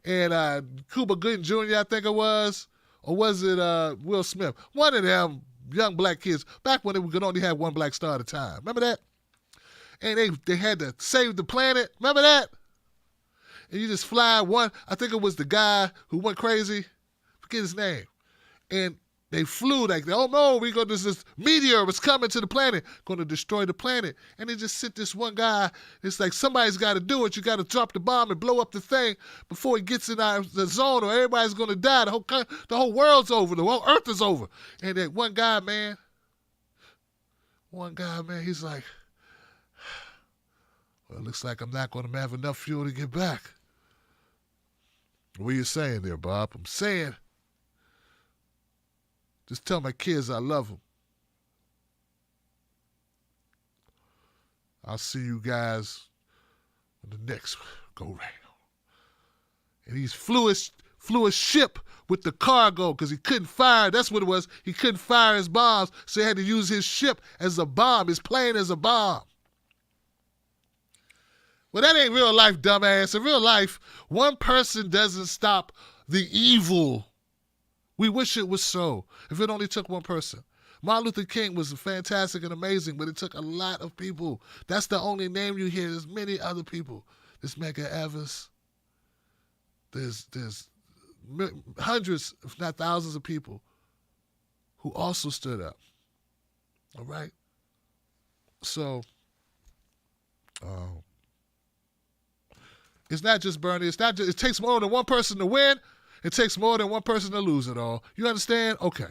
and Cuba Gooding Jr., I think it was. Or was it Will Smith? One of them young black kids, back when they could only have one black star at a time. Remember that? And they had to save the planet. Remember that? And you just fly one. I think it was the guy who went crazy. Forget his name. And they flew like, oh no, this meteor was coming to the planet, going to destroy the planet. And they just sent this one guy. It's like somebody's got to do it. You got to drop the bomb and blow up the thing before it gets in the zone, or everybody's going to die. The whole world's over. The whole earth is over. And that one guy, man, he's like, well, it looks like I'm not going to have enough fuel to get back. What are you saying there, Bob? I'm saying, just tell my kids I love them. I'll see you guys on the next go round. And he's flew flew a ship with the cargo because he couldn't fire. That's what it was. He couldn't fire his bombs, so he had to use his ship as a bomb, his plane as a bomb. Well, that ain't real life, dumbass. In real life, one person doesn't stop the evil. We wish it was so, if it only took one person. Martin Luther King was fantastic and amazing, but it took a lot of people. That's the only name you hear. There's many other people. There's Medgar Evers. There's hundreds, if not thousands of people who also stood up. All right? So, it's not just Bernie. It's not just, it takes more than one person to win. It takes more than one person to lose it all. You understand? Okay.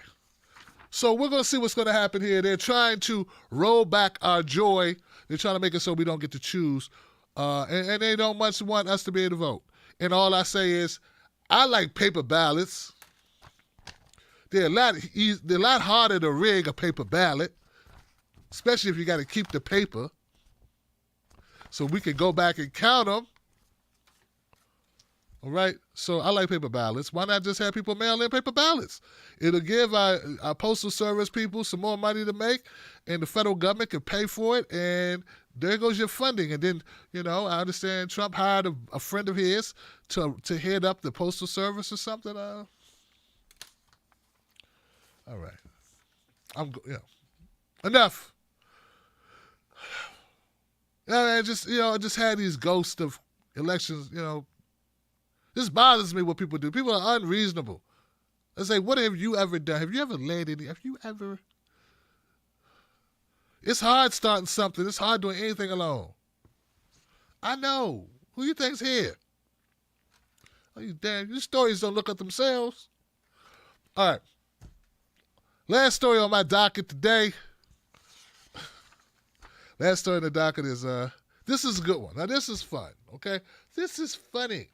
So we're going to see what's going to happen here. They're trying to roll back our joy. They're trying to make it so we don't get to choose. And they don't much want us to be able to vote. And all I say is, I like paper ballots. They're a lot harder to rig a paper ballot, especially if you got to keep the paper. So we can go back and count them. All right, so I like paper ballots. Why not just have people mail in paper ballots? It'll give our postal service people some more money to make, and the federal government can pay for it, and there goes your funding. And then, I understand Trump hired a friend of his to head up the postal service or something. All right, enough. I just had these ghosts of elections, This bothers me what people do. People are unreasonable. I say, what have you ever done? Have you ever led any? Have you ever? It's hard starting something. It's hard doing anything alone. I know. Who you think's here? Oh, you damn. Your stories don't look at themselves. All right. Last story on my docket today. Last story on the docket is, this is a good one. Now, this is fun, okay? This is funny.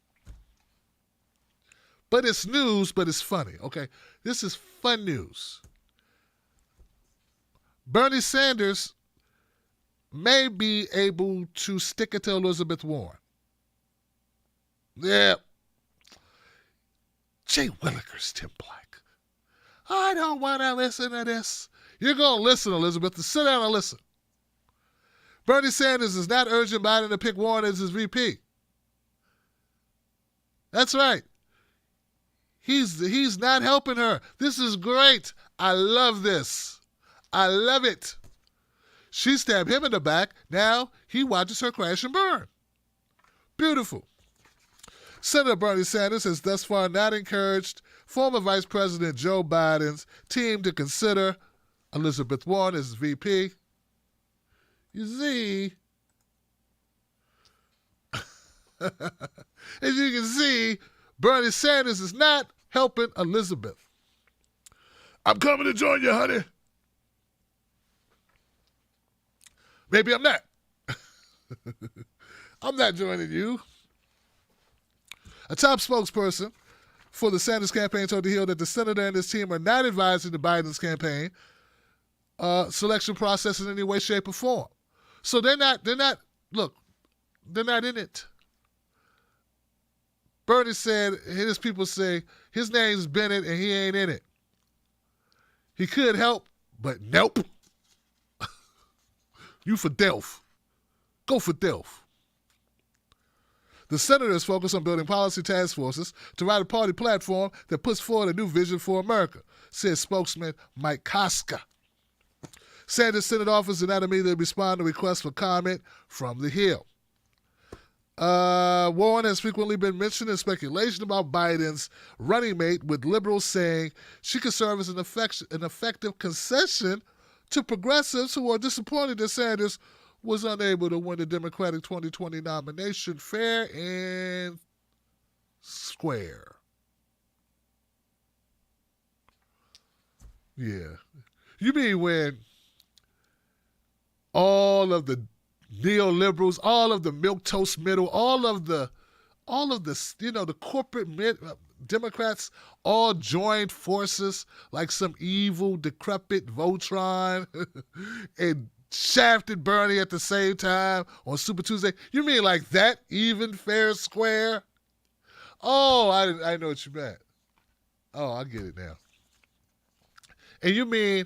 But it's news, but it's funny, okay? This is fun news. Bernie Sanders may be able to stick it to Elizabeth Warren. Yeah. Jay Willikers, Tim Black. I don't want to listen to this. You're going to listen, Elizabeth. Sit down and listen. Bernie Sanders is not urging Biden to pick Warren as his VP. That's right. He's not helping her. This is great. I love this. I love it. She stabbed him in the back. Now he watches her crash and burn. Beautiful. Senator Bernie Sanders has thus far not encouraged former Vice President Joe Biden's team to consider Elizabeth Warren as VP. You see, as you can see, Bernie Sanders is not helping Elizabeth. I'm coming to join you, honey. Maybe I'm not. I'm not joining you. A top spokesperson for the Sanders campaign told the Hill that the senator and his team are not advising the Biden's campaign selection process in any way, shape, or form. So they're not in it. Bernie said, his people say, his name's Bennett and he ain't in it. He could help, but nope. You for Delph. Go for Delph. The senator is focused on building policy task forces to write a party platform that puts forward a new vision for America, said spokesman Mike Koska. Sanders' Senate office did not immediately respond to requests for comment from the Hill. Warren has frequently been mentioned in speculation about Biden's running mate, with liberals saying she could serve as an effective concession to progressives who are disappointed that Sanders was unable to win the Democratic 2020 nomination fair and square. Yeah. You mean when all of the neoliberals, all of the milquetoast middle, all of the the corporate Democrats all joined forces like some evil, decrepit Voltron and shafted Bernie at the same time on Super Tuesday? You mean like that, even, fair, square? Oh, I know what you meant. Oh, I get it now. And you mean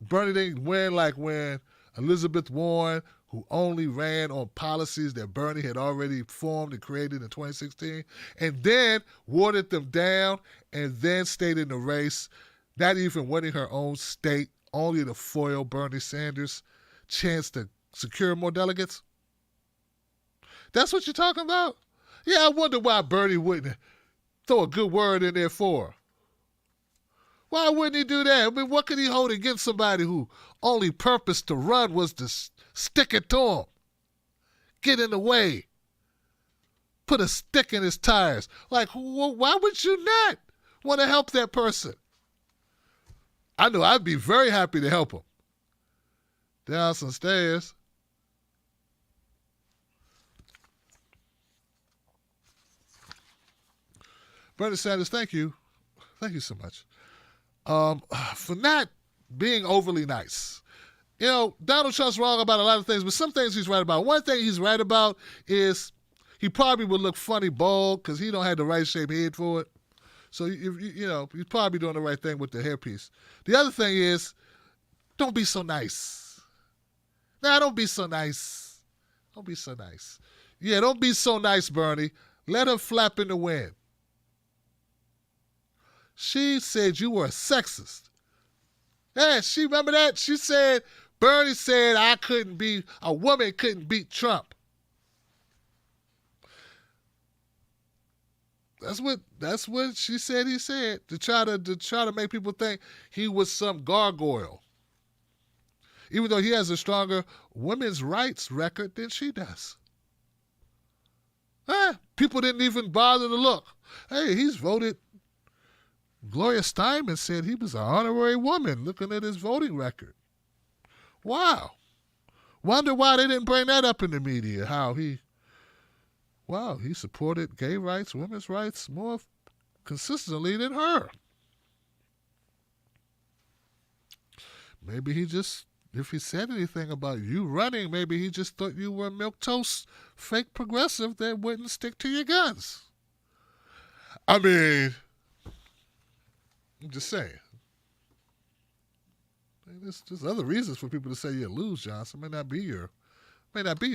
Bernie didn't win like when Elizabeth Warren, who only ran on policies that Bernie had already formed and created in 2016, and then watered them down and then stayed in the race, not even winning her own state, only to foil Bernie Sanders' chance to secure more delegates? That's what you're talking about? Yeah, I wonder why Bernie wouldn't throw a good word in there for her. Why wouldn't he do that? I mean, what could he hold against somebody who only purpose to run was to stick it to him? Get in the way. Put a stick in his tires. Like, why would you not want to help that person? I know I'd be very happy to help him. Down some stairs. Bernie Sanders, thank you. Thank you so much. For not being overly nice. You know, Donald Trump's wrong about a lot of things, but some things he's right about. One thing he's right about is he probably would look funny bald because he don't have the right shaped head for it. So, you know, he's probably doing the right thing with the hairpiece. The other thing is, don't be so nice. Nah, don't be so nice. Don't be so nice. Yeah, don't be so nice, Bernie. Let her flap in the wind. She said you were a sexist. Yeah, she remember that? She said, Bernie said a woman couldn't beat Trump. That's what she said he said, to try to make people think he was some gargoyle. Even though he has a stronger women's rights record than she does. People didn't even bother to look. Hey, he's voted. Gloria Steinem said he was an honorary woman looking at his voting record. Wow. Wonder why they didn't bring that up in the media, how he supported gay rights, women's rights more consistently than her. Maybe if he said anything about you running, maybe he just thought you were a milquetoast fake progressive that wouldn't stick to your guns. I mean, I'm just saying. There's other reasons for people to say you lose, Johnson. May not be your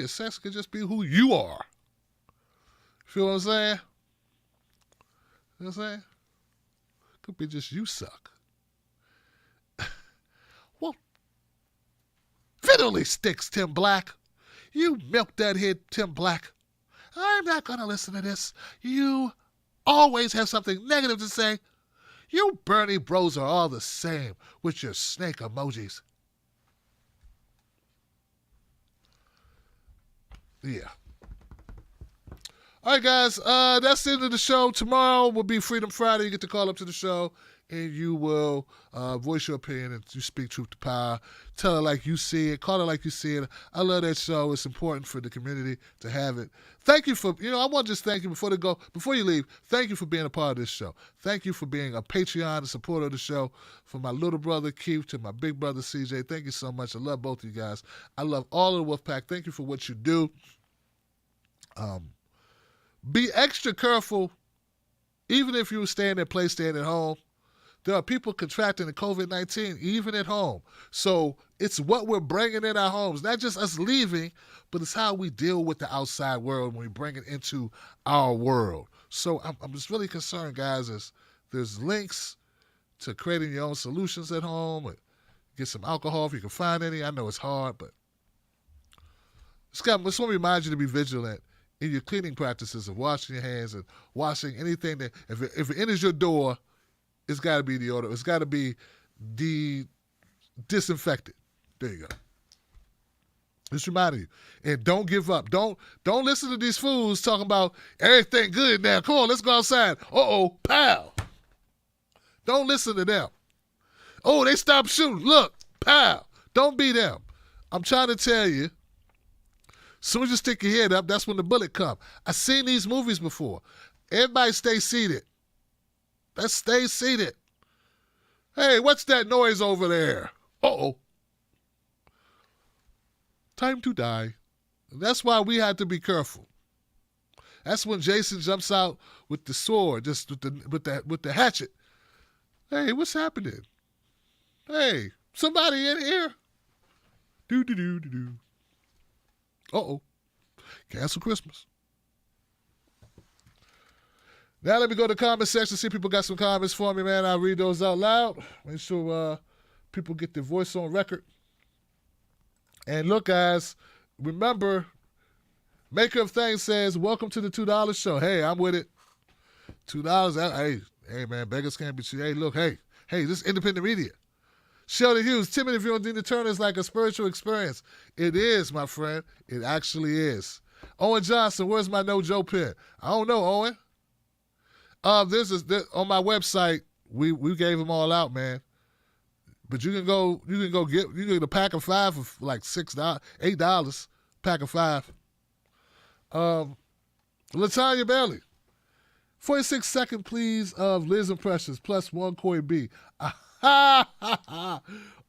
sex. It could just be who you are. Feel what I'm saying? You know what I'm saying? Could be just you suck. Well, fiddly sticks, Tim Black. You milk that head, Tim Black. I'm not going to listen to this. You always have something negative to say. You Bernie bros are all the same with your snake emojis. Yeah. All right, guys, that's the end of the show. Tomorrow will be Freedom Friday. You get to call up to the show, and you will voice your opinion and you speak truth to power. Tell it like you see it. Call it like you see it. I love that show. It's important for the community to have it. Thank you for, I want to just thank you before you leave, thank you for being a part of this show. Thank you for being a Patreon, a supporter of the show. From my little brother, Keith, to my big brother, CJ, thank you so much. I love both of you guys. I love all of the Wolfpack. Thank you for what you do. Be extra careful, even if you staying at place, staying at home. There are people contracting the COVID-19 even at home. So it's what we're bringing in our homes, not just us leaving, but it's how we deal with the outside world when we bring it into our world. So I'm just really concerned, guys. There's links to creating your own solutions at home. Get some alcohol if you can find any. I know it's hard, but just want to remind you to be vigilant in your cleaning practices of washing your hands and washing anything that, if it enters your door, it's got to be deodorant. It's got to be disinfected. There you go. Just reminding you. And don't give up. Don't listen to these fools talking about everything good now. Come on, let's go outside. Uh-oh, pow. Don't listen to them. Oh, they stopped shooting. Look, pow. Don't be them. I'm trying to tell you, as soon as you stick your head up, that's when the bullet comes. I've seen these movies before. Everybody stay seated. Let's stay seated. Hey, what's that noise over there? Uh-oh. Time to die. And that's why we had to be careful. That's when Jason jumps out with the sword, just with the hatchet. Hey, what's happening? Hey, somebody in here? Do. Uh-oh. Cancel Christmas. Now let me go to the comment section, see if people got some comments for me, man. I'll read those out loud. Make sure people get their voice on record. And look, guys, remember, Maker of Things says, welcome to the $2 show. Hey, I'm with it. $2. Hey, man, beggars can't be cheap. Hey, look, hey, this is independent media. Sheldon Hughes, Timothy viewing Tina Turner is like a spiritual experience. It is, my friend. It actually is. Owen Johnson, where's my No Joe pen? I don't know, Owen. This on my website. We gave them all out, man. But you can get a pack of 5 for like $6, $8. Pack of 5. Latanya Bailey. 46 second please of Liz Impressions plus 1 Coy B.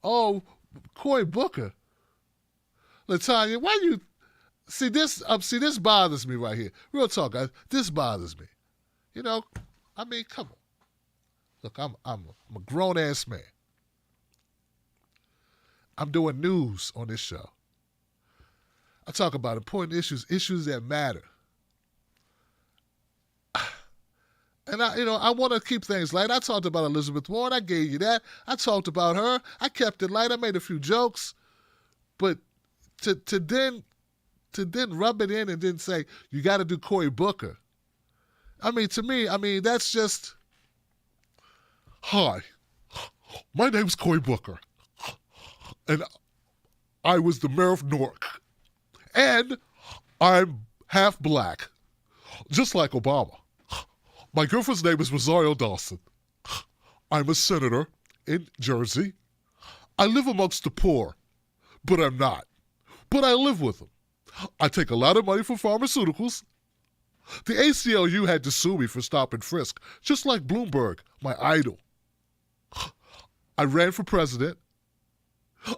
Oh, Coy Booker. Latanya, why you see this? This bothers me right here. Real talk, guys. This bothers me. You know, I mean, come on. Look, I'm a grown ass man. I'm doing news on this show. I talk about important issues that matter. And I want to keep things light. I talked about Elizabeth Warren. I gave you that. I talked about her. I kept it light. I made a few jokes. But to then rub it in and then say, you got to do Cory Booker. I mean, to me, that's just, hi, my name's Cory Booker. And I was the mayor of Newark. And I'm half black, just like Obama. My girlfriend's name is Rosario Dawson. I'm a senator in Jersey. I live amongst the poor, but I'm not. But I live with them. I take a lot of money for pharmaceuticals. The ACLU had to sue me for stop and frisk, just like Bloomberg, my idol. I ran for president.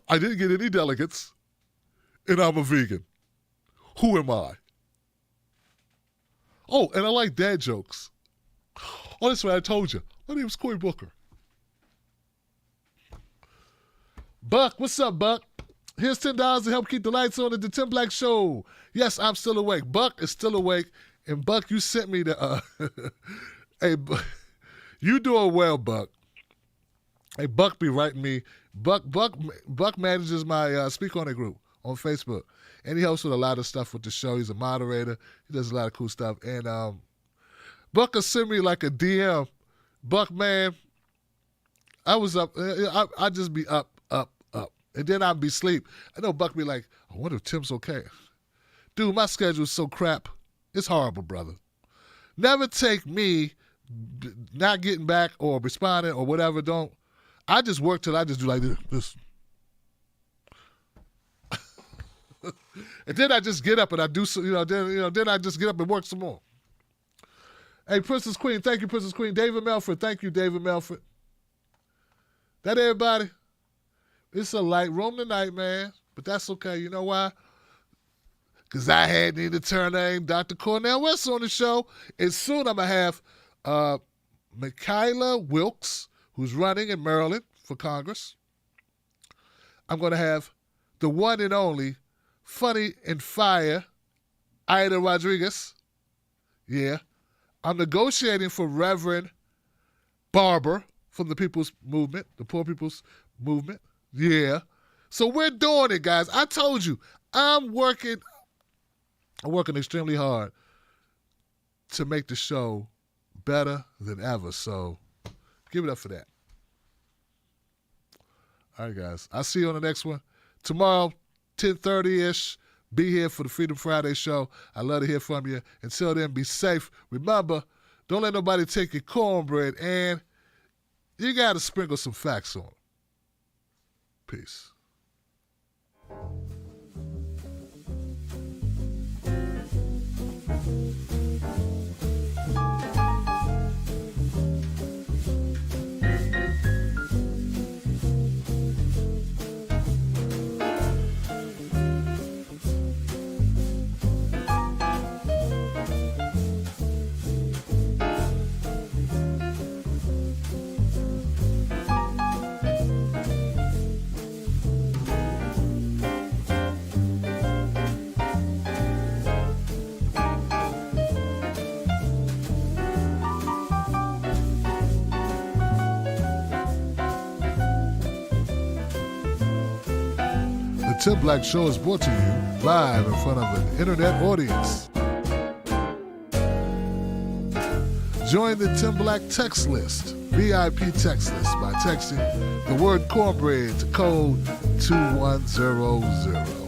I didn't get any delegates. And I'm a vegan. Who am I? Oh, and I like dad jokes. Oh, that's what I told you. My name's Cory Booker. Buck, what's up, Buck? Here's $10 to help keep the lights on at the Tim Black Show. Yes, I'm still awake. Buck is still awake. And Buck, you sent me the, hey, you doing well, Buck. Hey, Buck be writing me. Buck manages my Speak On It group on Facebook. And he helps with a lot of stuff with the show. He's a moderator. He does a lot of cool stuff. And Buck will send me like a DM. Buck, man, I was up. I'd just be up. And then I'd be asleep. I know Buck be like, I wonder if Tim's okay. Dude, my schedule's so crap. It's horrible, brother. Never take me not getting back or responding or whatever. Don't. I just work till I just do like this. And then I just get up and I do, then I just get up and work some more. Hey, Princess Queen. Thank you, Princess Queen. David Melford. Thank you, David Melford. That everybody? It's a light room tonight, man. But that's okay. You know why? Because I had Nina Turner and Dr. Cornell West on the show. And soon I'm going to have Michaela Wilkes, who's running in Maryland for Congress. I'm going to have the one and only Funny and Fire, Ida Rodriguez. Yeah. I'm negotiating for Reverend Barber from the People's Movement, the Poor People's Movement. Yeah. So we're doing it, guys. I told you, I'm working extremely hard to make the show better than ever. So give it up for that. All right, guys. I'll see you on the next one. Tomorrow, 10:30-ish. Be here for the Freedom Friday show. I'd love to hear from you. Until then, be safe. Remember, don't let nobody take your cornbread, and you got to sprinkle some facts on it. Peace. Tim Black Show is brought to you live in front of an internet audience. Join the Tim Black text list, VIP text list, by texting the word cornbread to code 21000.